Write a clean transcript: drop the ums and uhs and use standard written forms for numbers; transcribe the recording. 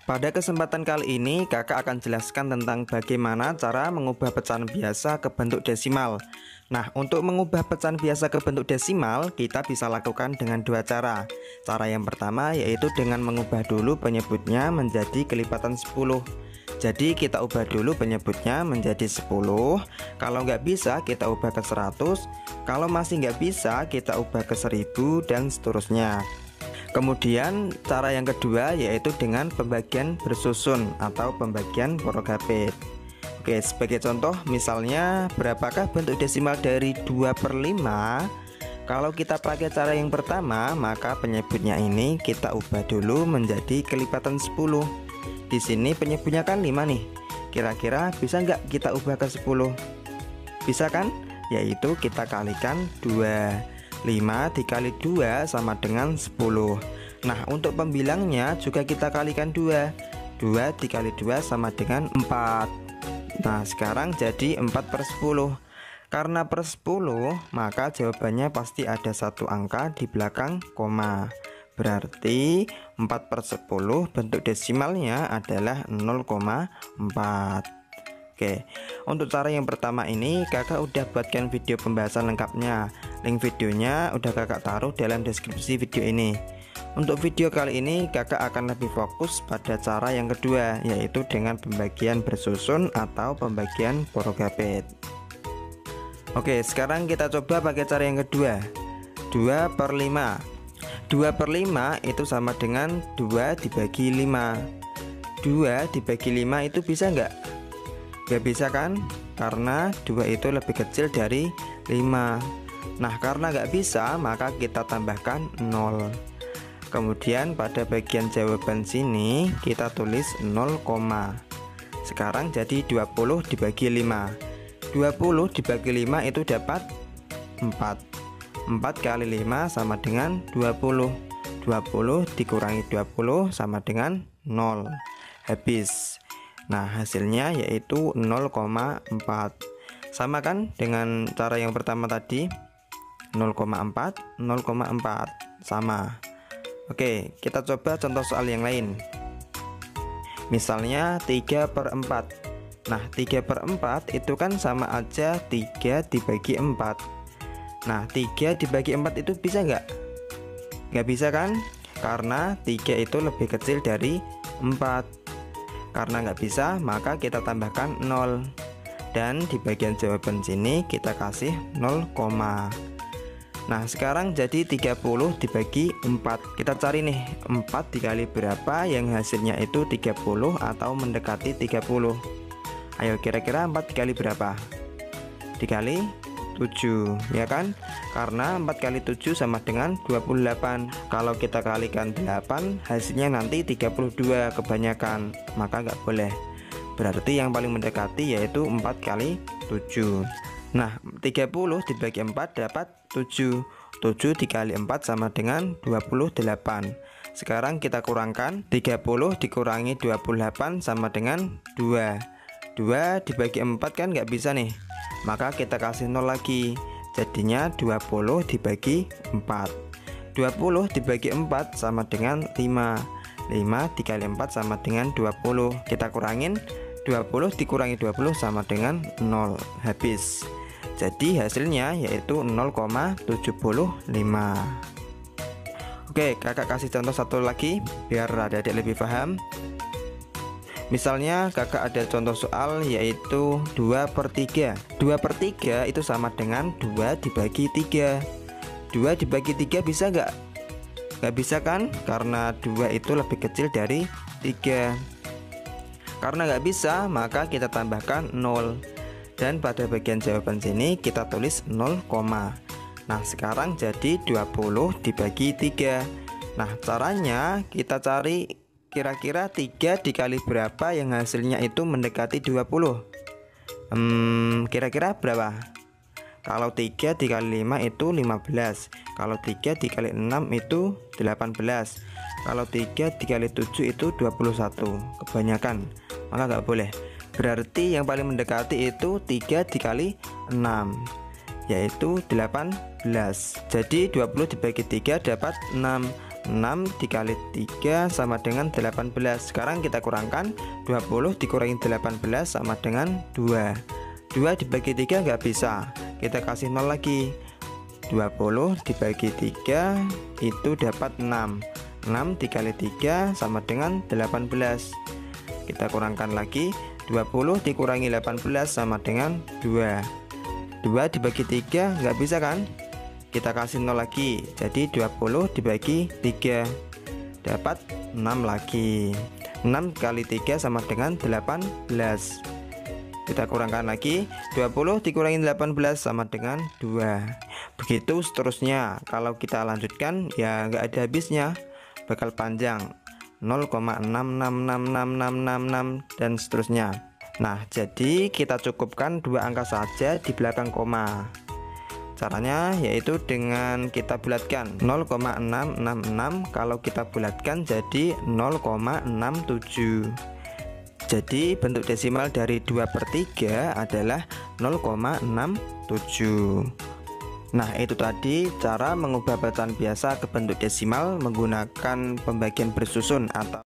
Pada kesempatan kali ini, kakak akan jelaskan tentang bagaimana cara mengubah pecahan biasa ke bentuk desimal. Nah, untuk mengubah pecahan biasa ke bentuk desimal, kita bisa lakukan dengan dua cara. Cara yang pertama yaitu dengan mengubah dulu penyebutnya menjadi kelipatan 10. Jadi kita ubah dulu penyebutnya menjadi 10. Kalau nggak bisa, kita ubah ke 100. Kalau masih nggak bisa, kita ubah ke 1000 dan seterusnya. Kemudian cara yang kedua yaitu dengan pembagian bersusun atau pembagian porogapit. Oke, sebagai contoh misalnya berapakah bentuk desimal dari 2/5? Kalau kita pakai cara yang pertama, maka penyebutnya ini kita ubah dulu menjadi kelipatan 10. Di sini penyebutnya kan 5 nih. Kira-kira bisa nggak kita ubah ke 10? Bisa kan? Yaitu kita kalikan 2. 5 dikali 2 sama dengan 10. Nah, untuk pembilangnya juga kita kalikan 2. 2 dikali 2 sama dengan 4. Nah, sekarang jadi 4/10. Karena per 10, maka jawabannya pasti ada satu angka di belakang koma. Berarti 4/10 bentuk desimalnya adalah 0,4. Oke, untuk cara yang pertama ini kakak udah buatkan video pembahasan lengkapnya. Link videonya udah kakak taruh dalam deskripsi video ini. Untuk video kali ini kakak akan lebih fokus pada cara yang kedua, yaitu dengan pembagian bersusun atau pembagian porogapit. Oke, sekarang kita coba pakai cara yang kedua. 2/5. 2/5 itu sama dengan 2 dibagi 5. 2 dibagi 5 itu bisa nggak? Gak bisa kan? Karena 2 itu lebih kecil dari 5. Nah, karena gak bisa, maka kita tambahkan 0. Kemudian pada bagian jawaban sini kita tulis 0, sekarang jadi 20 dibagi 5. 20 dibagi 5 itu dapat 4. 4 kali 5 sama dengan 20. 20 dikurangi 20 sama dengan 0. Habis. Nah, hasilnya yaitu 0,4. Sama kan dengan cara yang pertama tadi? 0,4, 0,4. Sama. Oke, kita coba contoh soal yang lain. Misalnya 3/4. Nah, 3/4 itu kan sama aja 3 dibagi 4. Nah, 3 dibagi 4 itu bisa nggak? Nggak bisa kan? Karena 3 itu lebih kecil dari 4. Karena nggak bisa, maka kita tambahkan 0. Dan di bagian jawaban sini kita kasih 0, nah, sekarang jadi 30 dibagi 4. Kita cari nih 4 dikali berapa yang hasilnya itu 30 atau mendekati 30. Ayo, kira-kira 4 dikali berapa? Dikali 7, ya kan? Karena 4 kali 7 sama dengan 28. Kalau kita kalikan 8, hasilnya nanti 32 kebanyakan, maka nggak boleh. Berarti yang paling mendekati yaitu 4 kali 7. Nah, 30 dibagi 4 dapat 7. 7 dikali 4 sama dengan 28. Sekarang kita kurangkan, 30 dikurangi 28 sama dengan 2. 2 dibagi 4 kan nggak bisa nih, maka kita kasih 0 lagi. Jadinya 20 dibagi 4. 20 dibagi 4 sama dengan 5. 5 dikali 4 sama dengan 20. Kita kurangin, 20 dikurangi 20 sama dengan 0. Habis. Jadi hasilnya yaitu 0,75. Oke, kakak kasih contoh satu lagi biar adik-adik lebih paham. Misalnya kakak ada contoh soal yaitu 2/3. 2/3 itu sama dengan 2 dibagi 3. 2 dibagi 3 bisa nggak? Nggak bisa kan? Karena 2 itu lebih kecil dari 3. Karena nggak bisa, maka kita tambahkan 0. Dan pada bagian jawaban sini kita tulis 0, nah, sekarang jadi 20 dibagi 3. Nah, caranya kita cari kira-kira 3 dikali berapa yang hasilnya itu mendekati 20. Kira-kira berapa? Kalau 3 dikali 5 itu 15. Kalau 3 dikali 6 itu 18. Kalau 3 dikali 7 itu 21. Kebanyakan, maka nggak boleh. Berarti yang paling mendekati itu 3 dikali 6, yaitu 18. Jadi 20 dibagi 3 dapat 6. 6 dikali 3 sama dengan 18. Sekarang kita kurangkan, 20 dikurangi 18 sama dengan 2. 2 dibagi 3 nggak bisa, kita kasih 0 lagi. 20 dibagi 3 itu dapat 6. 6 dikali 3 sama dengan 18. Kita kurangkan lagi, 20 dikurangi 18 sama dengan 2. 2 dibagi 3 nggak bisa kan? Kita kasih 0 lagi, jadi 20 dibagi 3 dapat 6 lagi. 6 kali 3 sama dengan 18. Kita kurangkan lagi, 20 dikurangi 18 sama dengan 2. Begitu seterusnya. Kalau kita lanjutkan ya nggak ada habisnya, bakal panjang, 0,666666 dan seterusnya. Nah, jadi kita cukupkan dua angka saja di belakang koma. Caranya yaitu dengan kita bulatkan 0,666, kalau kita bulatkan jadi 0,67. Jadi bentuk desimal dari 2/3 adalah 0,67. Nah, itu tadi cara mengubah bacaan biasa ke bentuk desimal menggunakan pembagian bersusun atau